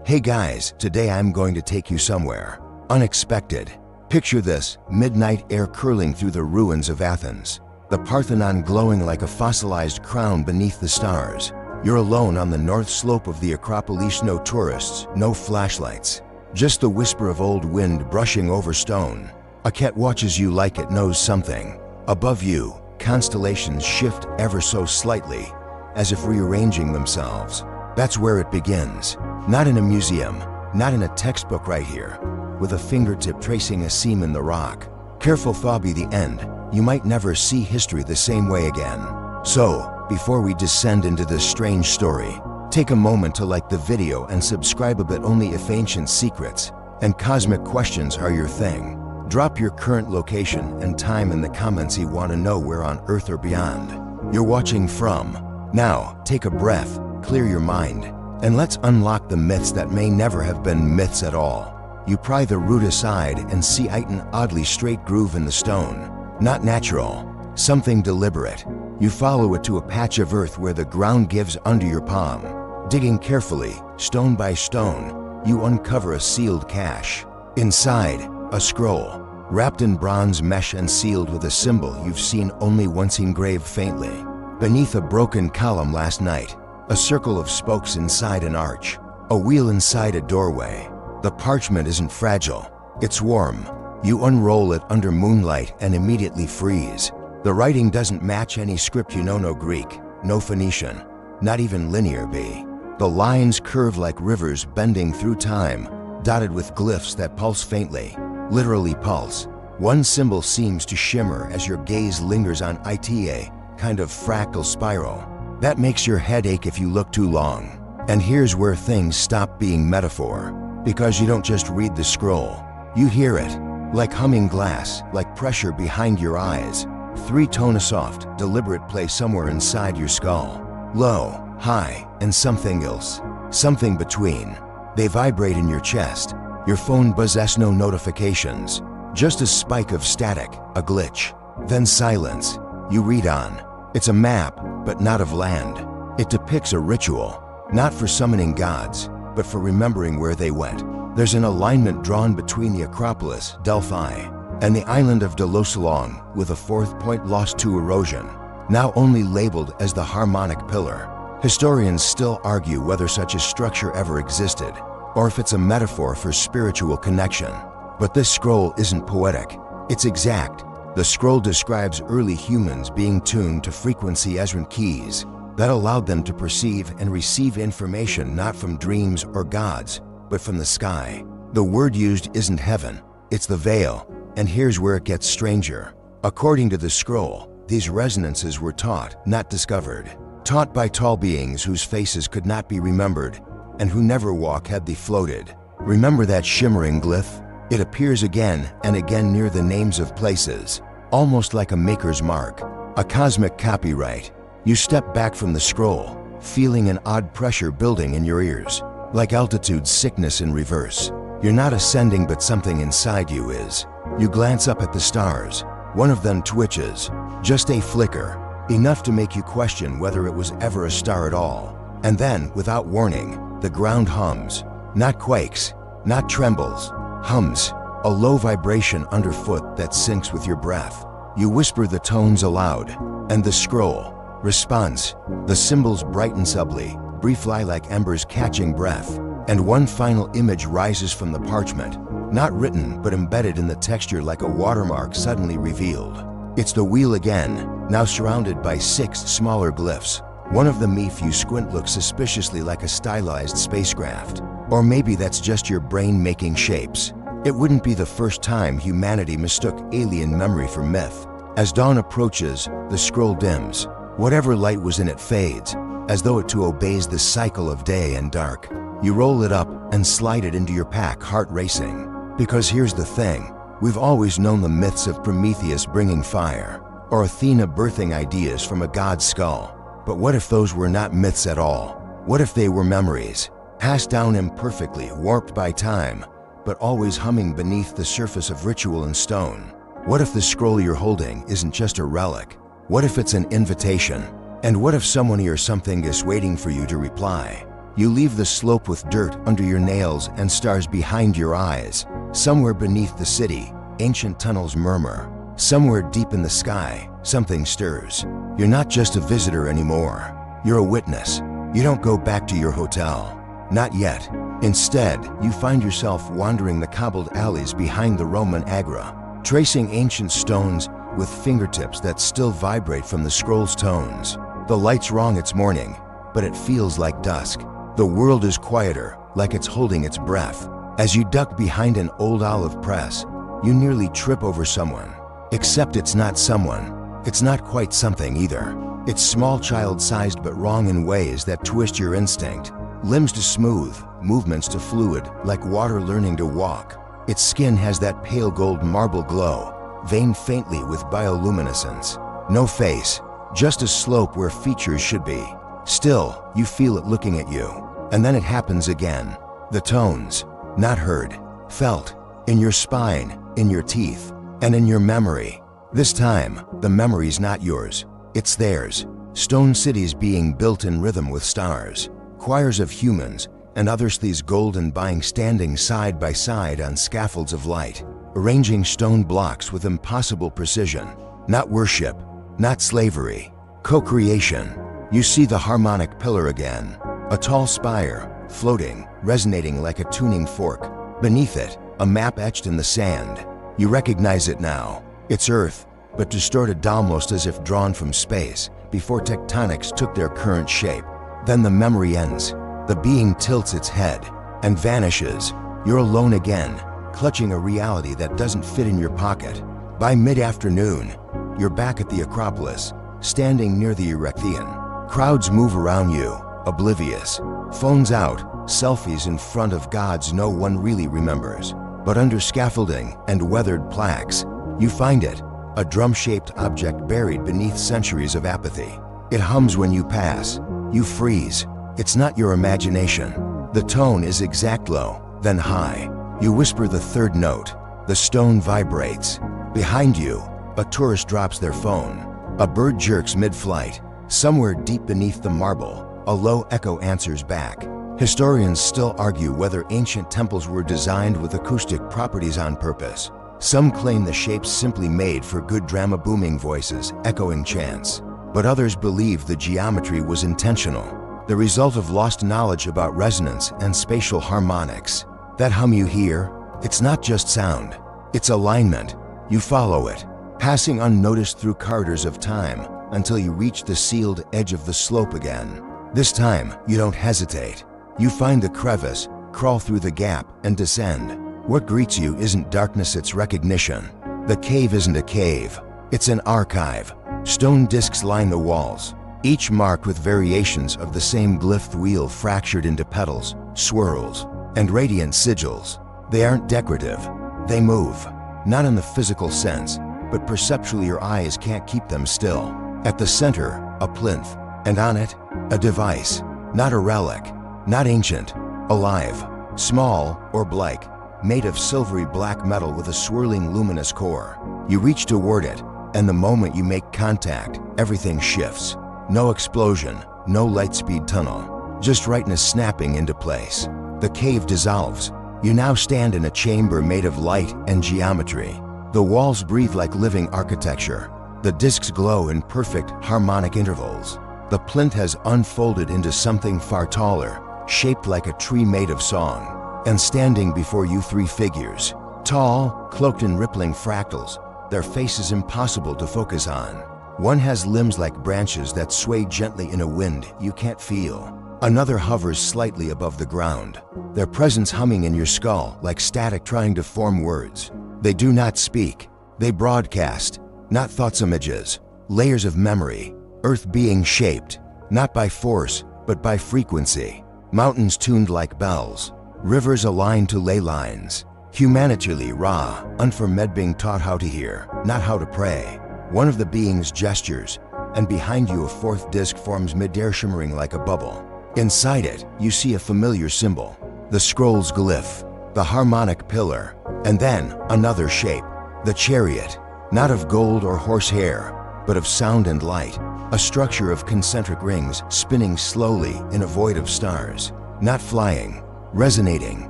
Hey guys, today I'm going to take you somewhere unexpected. Picture this, midnight air curling through the ruins of Athens, the Parthenon glowing like a fossilized crown beneath the stars. You're alone on the north slope of the Acropolis, no tourists, no flashlights, just the whisper of old wind brushing over stone. A cat watches you like it knows something. Above you, constellations shift ever so slightly, as if rearranging themselves. That's where it begins. Not in a museum, not in a textbook, right here, with a fingertip tracing a seam in the rock. Careful, thaw be the end. You might never see history the same way again. So, before we descend into this strange story, take a moment to like the video and subscribe a bit. Only if ancient secrets and cosmic questions are your thing. Drop your current location and time in the comments. You want to know where on Earth or beyond you're watching from. Now, take a breath, clear your mind, and let's unlock the myths that may never have been myths at all. You pry the root aside and see an oddly straight groove in the stone. Not natural, something deliberate. You follow it to a patch of earth where the ground gives under your palm. Digging carefully, stone by stone, you uncover a sealed cache. Inside, a scroll, wrapped in bronze mesh and sealed with a symbol you've seen only once engraved faintly. Beneath a broken column last night, a circle of spokes inside an arch, a wheel inside a doorway. The parchment isn't fragile, it's warm. You unroll it under moonlight and immediately freeze. The writing doesn't match any script you know. No Greek, no Phoenician, not even Linear B. The lines curve like rivers bending through time, dotted with glyphs that pulse faintly, literally pulse. One symbol seems to shimmer as your gaze lingers on it, a kind of fractal spiral that makes your head ache if you look too long. And here's where things stop being metaphor, because you don't just read the scroll, you hear it, like humming glass, like pressure behind your eyes. Three-tone, a soft, deliberate play somewhere inside your skull. Low, high, and something else, something between. They vibrate in your chest. Your phone buzzes, no notifications, just a spike of static, a glitch. Then silence. You read on. It's a map, but not of land. It depicts a ritual, not for summoning gods, but for remembering where they went. There's an alignment drawn between the Acropolis, Delphi, and the island of Delos, along with a fourth point lost to erosion, now only labeled as the Harmonic Pillar. Historians still argue whether such a structure ever existed, or if it's a metaphor for spiritual connection. But this scroll isn't poetic, it's exact. The scroll describes early humans being tuned to frequency Ezran keys that allowed them to perceive and receive information not from dreams or gods, but from the sky. The word used isn't heaven, it's the veil. And here's where it gets stranger. According to the scroll, these resonances were taught, not discovered. Taught by tall beings whose faces could not be remembered, and who never walk had they floated. Remember that shimmering glyph? It appears again and again near the names of places, almost like a maker's mark, a cosmic copyright. You step back from the scroll, feeling an odd pressure building in your ears, like altitude sickness in reverse. You're not ascending, but something inside you is. You glance up at the stars. One of them twitches, just a flicker, enough to make you question whether it was ever a star at all. And then, without warning, the ground hums. Not quakes, not trembles, hums, a low vibration underfoot that syncs with your breath. You whisper the tones aloud, and the scroll responds. The symbols brighten subtly, briefly like embers catching breath, and one final image rises from the parchment, not written but embedded in the texture like a watermark suddenly revealed. It's the wheel again, now surrounded by 6 smaller glyphs. One of them, if you squint, looks suspiciously like a stylized spacecraft. Or maybe that's just your brain making shapes. It wouldn't be the first time humanity mistook alien memory for myth. As dawn approaches, the scroll dims. Whatever light was in it fades, as though it too obeys the cycle of day and dark. You roll it up and slide it into your pack, heart racing. Because here's the thing, we've always known the myths of Prometheus bringing fire, or Athena birthing ideas from a god's skull. But what if those were not myths at all? What if they were memories, passed down imperfectly, warped by time, but always humming beneath the surface of ritual and stone? What if the scroll you're holding isn't just a relic? What if it's an invitation? And what if someone or something is waiting for you to reply? You leave the slope with dirt under your nails and stars behind your eyes. Somewhere beneath the city, ancient tunnels murmur. Somewhere deep in the sky, something stirs. You're not just a visitor anymore. You're a witness. You don't go back to your hotel. Not yet. Instead, you find yourself wandering the cobbled alleys behind the Roman Agora, tracing ancient stones with fingertips that still vibrate from the scroll's tones. The light's wrong, it's morning, but it feels like dusk. The world is quieter, like it's holding its breath. As you duck behind an old olive press, you nearly trip over someone. Except it's not someone. It's not quite something either. It's small, child-sized, but wrong in ways that twist your instinct. Limbs to smooth, movements to fluid, like water learning to walk. Its skin has that pale gold marble glow, veined faintly with bioluminescence. No face, just a slope where features should be. Still, you feel it looking at you. And then it happens again. The tones, not heard, felt, in your spine, in your teeth, and in your memory. This time, the memory's not yours, it's theirs. Stone cities being built in rhythm with stars. Choirs of humans, and others these golden beings standing side by side on scaffolds of light, arranging stone blocks with impossible precision. Not worship, not slavery, co-creation. You see the harmonic pillar again, a tall spire, floating, resonating like a tuning fork. Beneath it, a map etched in the sand. You recognize it now. It's Earth, but distorted almost as if drawn from space, before tectonics took their current shape. Then the memory ends. The being tilts its head and vanishes. You're alone again, clutching a reality that doesn't fit in your pocket. By mid-afternoon, you're back at the Acropolis, standing near the Erechtheion. Crowds move around you, oblivious. Phones out, selfies in front of gods no one really remembers. But under scaffolding and weathered plaques, you find it, a drum-shaped object buried beneath centuries of apathy. It hums when you pass. You freeze. It's not your imagination. The tone is exact low, then high. You whisper the third note. The stone vibrates. Behind you, a tourist drops their phone. A bird jerks mid-flight. Somewhere deep beneath the marble, a low echo answers back. Historians still argue whether ancient temples were designed with acoustic properties on purpose. Some claim the shapes simply made for good drama, booming voices, echoing chants. But others believe the geometry was intentional, the result of lost knowledge about resonance and spatial harmonics. That hum you hear, it's not just sound, it's alignment. You follow it, passing unnoticed through corridors of time until you reach the sealed edge of the slope again. This time, you don't hesitate. You find the crevice, crawl through the gap, and descend. What greets you isn't darkness, it's recognition. The cave isn't a cave, it's an archive. Stone discs line the walls, each marked with variations of the same glyph wheel fractured into petals, swirls, and radiant sigils. They aren't decorative, they move. Not in the physical sense, but perceptually your eyes can't keep them still. At the center, a plinth, and on it, a device. Not a relic, not ancient, alive, small or black, made of silvery black metal with a swirling luminous core. You reach toward it, and the moment you make contact, everything shifts. No explosion, no lightspeed tunnel, just rightness snapping into place. The cave dissolves. You now stand in a chamber made of light and geometry. The walls breathe like living architecture. The discs glow in perfect, harmonic intervals. The plinth has unfolded into something far taller, shaped like a tree made of song. And standing before you, three figures. Tall, cloaked in rippling fractals, their faces impossible to focus on. One has limbs like branches that sway gently in a wind you can't feel. Another hovers slightly above the ground, their presence humming in your skull like static trying to form words. They do not speak, they broadcast, not thoughts, images, layers of memory, earth being shaped, not by force, but by frequency. Mountains tuned like bells, rivers aligned to ley lines. Humanity raw, unformed, being taught how to hear, not how to pray. One of the beings gestures, and behind you a fourth disc forms midair, shimmering like a bubble. Inside it, you see a familiar symbol, the scroll's glyph, the harmonic pillar, and then another shape, the chariot, not of gold or horsehair, but of sound and light, a structure of concentric rings spinning slowly in a void of stars. not flying, resonating.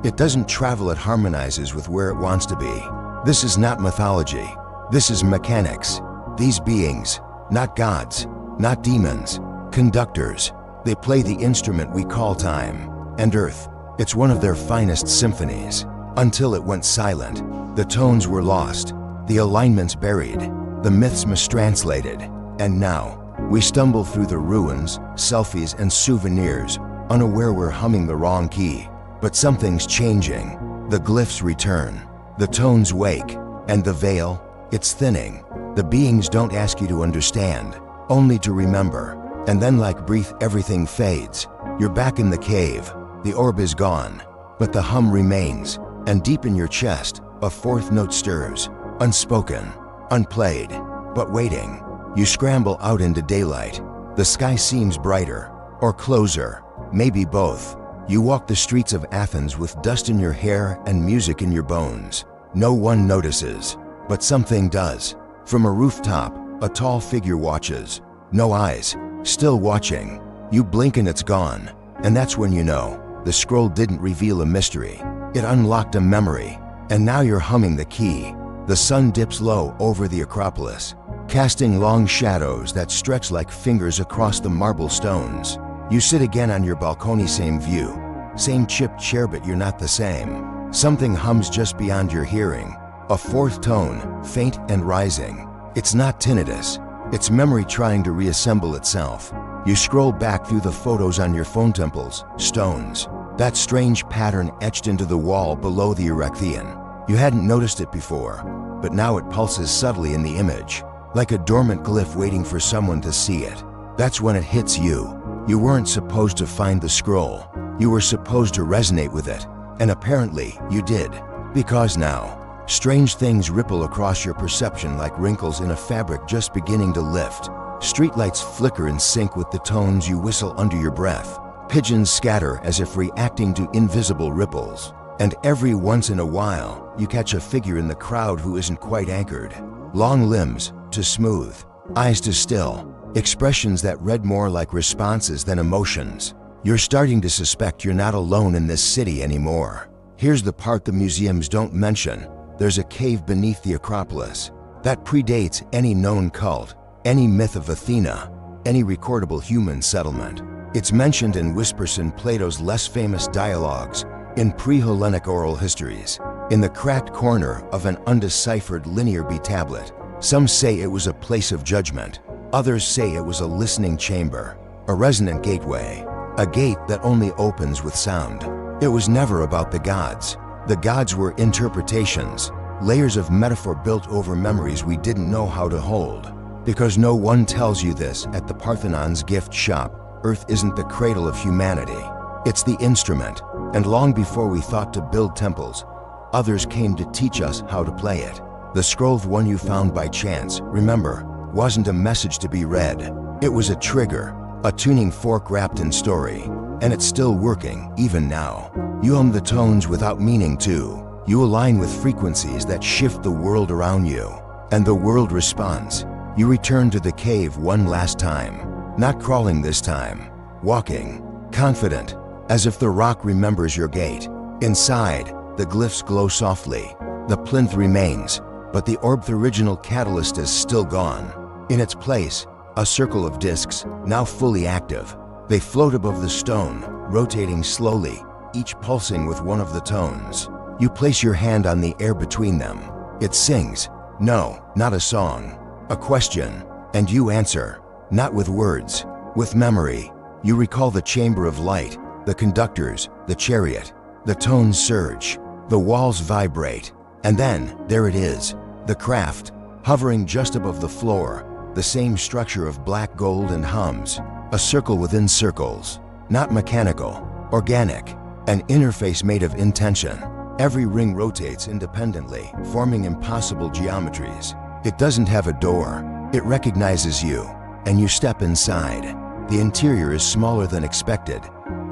It doesn't travel, it harmonizes with where it wants to be. This is not mythology. This is mechanics. These beings, not gods, not demons, conductors. They play the instrument we call time. And Earth, it's one of their finest symphonies. Until it went silent, the tones were lost, the alignments buried, the myths mistranslated. And now, we stumble through the ruins, selfies and souvenirs, unaware we're humming the wrong key. But something's changing. The glyphs return, the tones wake, and the veil, it's thinning. The beings don't ask you to understand, only to remember. And then, like breath, everything fades. You're back in the cave, the orb is gone, but the hum remains. And deep in your chest, a fourth note stirs, unspoken, unplayed, but waiting. You scramble out into daylight. The sky seems brighter, or closer, maybe both. You walk the streets of Athens with dust in your hair and music in your bones. No one notices, but something does. From a rooftop, a tall figure watches. No eyes, still watching. You blink and it's gone. And that's when you know, the scroll didn't reveal a mystery. It unlocked a memory. And now you're humming the key. The sun dips low over the Acropolis, casting long shadows that stretch like fingers across the marble stones. You sit again on your balcony, same view, same chipped chair, but you're not the same. Something hums just beyond your hearing, a fourth tone, faint and rising. It's not tinnitus, it's memory trying to reassemble itself. You scroll back through the photos on your phone, temples, stones, that strange pattern etched into the wall below the Erechtheion. You hadn't noticed it before, but now it pulses subtly in the image, like a dormant glyph waiting for someone to see it. That's when it hits you. You weren't supposed to find the scroll. You were supposed to resonate with it. And apparently, you did. Because now, strange things ripple across your perception like wrinkles in a fabric just beginning to lift. Streetlights flicker in sync with the tones you whistle under your breath. Pigeons scatter as if reacting to invisible ripples. And every once in a while, you catch a figure in the crowd who isn't quite anchored. Long limbs to smooth, eyes to still. Expressions that read more like responses than emotions. You're starting to suspect you're not alone in this city anymore. Here's the part the museums don't mention. There's a cave beneath the Acropolis that predates any known cult, any myth of Athena, any recordable human settlement. It's mentioned in whispers in Plato's less famous dialogues, in pre-Hellenic oral histories, in the cracked corner of an undeciphered Linear B tablet. Some say it was a place of judgment. Others say it was a listening chamber, a resonant gateway, a gate that only opens with sound. It was never about the gods. The gods were interpretations, layers of metaphor built over memories we didn't know how to hold. Because no one tells you this at the Parthenon's gift shop, Earth isn't the cradle of humanity. It's the instrument, and long before we thought to build temples, others came to teach us how to play it. The scroll, one you found by chance, remember, wasn't a message to be read. It was a trigger, a tuning fork wrapped in story. And it's still working, even now. You hum the tones without meaning to. You align with frequencies that shift the world around you. And the world responds. You return to the cave one last time. Not crawling this time. Walking. Confident. As if the rock remembers your gait. Inside, the glyphs glow softly. The plinth remains. But the orb's original catalyst is still gone. In its place, a circle of discs, now fully active. They float above the stone, rotating slowly, each pulsing with one of the tones. You place your hand on the air between them. It sings. No, not a song. A question. And you answer. Not with words, with memory. You recall the chamber of light, the conductors, the chariot. The tones surge. The walls vibrate. And then, there it is. The craft, hovering just above the floor. The same structure of black gold and hums. A circle within circles. Not mechanical, organic. An interface made of intention. Every ring rotates independently, forming impossible geometries. It doesn't have a door. It recognizes you, and you step inside. The interior is smaller than expected,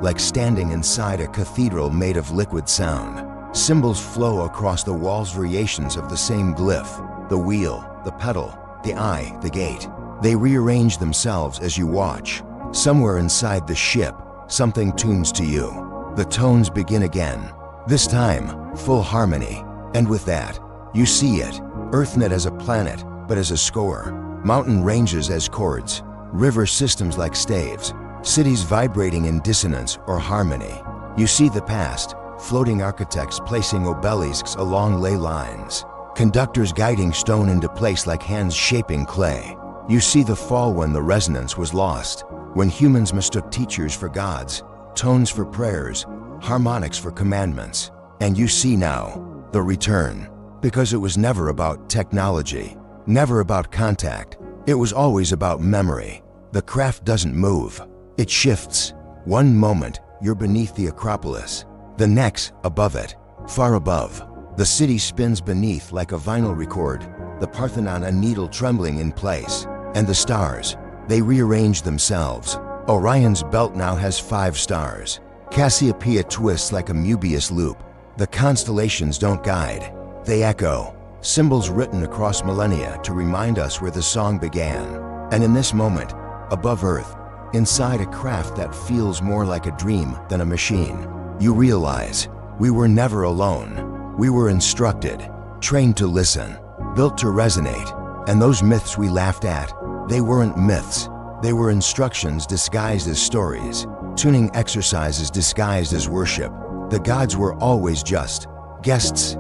like standing inside a cathedral made of liquid sound. Symbols flow across the walls, variations of the same glyph. The wheel, the pedal, the eye, the gate. They rearrange themselves as you watch. Somewhere inside the ship, something tunes to you. The tones begin again. This time, full harmony. And with that, you see it. Earth not as a planet, but as a score. Mountain ranges as chords. River systems like staves. Cities vibrating in dissonance or harmony. You see the past, floating architects placing obelisks along ley lines. Conductors guiding stone into place like hands shaping clay. You see the fall when the resonance was lost, when humans mistook teachers for gods, tones for prayers, harmonics for commandments. And you see now the return, because it was never about technology, never about contact. It was always about memory. The craft doesn't move, it shifts. One moment, you're beneath the Acropolis. The next, above it, far above. The city spins beneath like a vinyl record, the Parthenon a needle trembling in place. And the stars, they rearrange themselves. Orion's belt now has 5 stars. Cassiopeia twists like a Möbius loop. The constellations don't guide, they echo. Symbols written across millennia to remind us where the song began. And in this moment, above Earth, inside a craft that feels more like a dream than a machine, you realize we were never alone. We were instructed, trained to listen, built to resonate. And those myths we laughed at, they weren't myths. They were instructions disguised as stories, tuning exercises disguised as worship. The gods were always just guests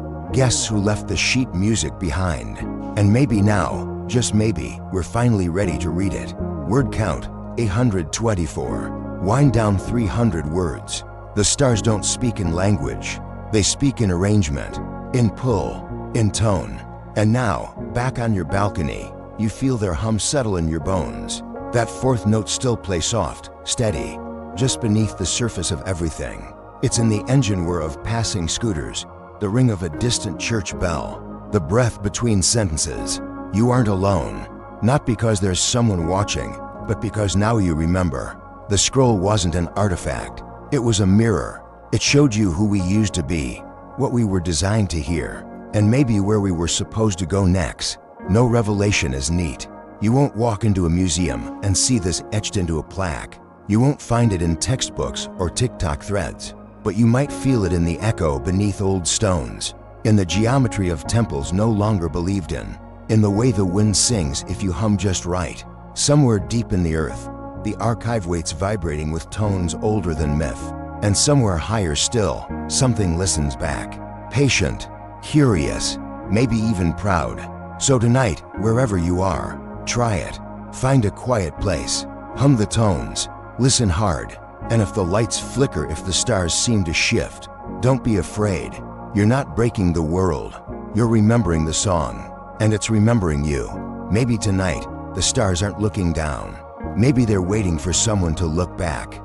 who left the sheet music behind. And maybe now, just maybe, we're finally ready to read it. Word count, 824. Wind down 300 words. The stars don't speak in language. They speak in arrangement, in pull, in tone. And now, back on your balcony, you feel their hum settle in your bones. That 4th note still plays soft, steady, just beneath the surface of everything. It's in the engine whir of passing scooters, the ring of a distant church bell, the breath between sentences. You aren't alone, not because there's someone watching, but because now you remember. The scroll wasn't an artifact, it was a mirror. It showed you who we used to be, what we were designed to hear, and maybe where we were supposed to go next. No revelation is neat. You won't walk into a museum and see this etched into a plaque. You won't find it in textbooks or TikTok threads, but you might feel it in the echo beneath old stones, in the geometry of temples no longer believed in the way the wind sings if you hum just right. Somewhere deep in the earth, the archive waits vibrating with tones older than myth. And somewhere higher still, something listens back, patient, curious, maybe even proud. So tonight, wherever you are, try it. Find a quiet place, hum the tones, listen hard. And if the lights flicker, if the stars seem to shift, don't be afraid. You're not breaking the world. You're remembering the song, and it's remembering you. Maybe tonight, the stars aren't looking down. Maybe they're waiting for someone to look back.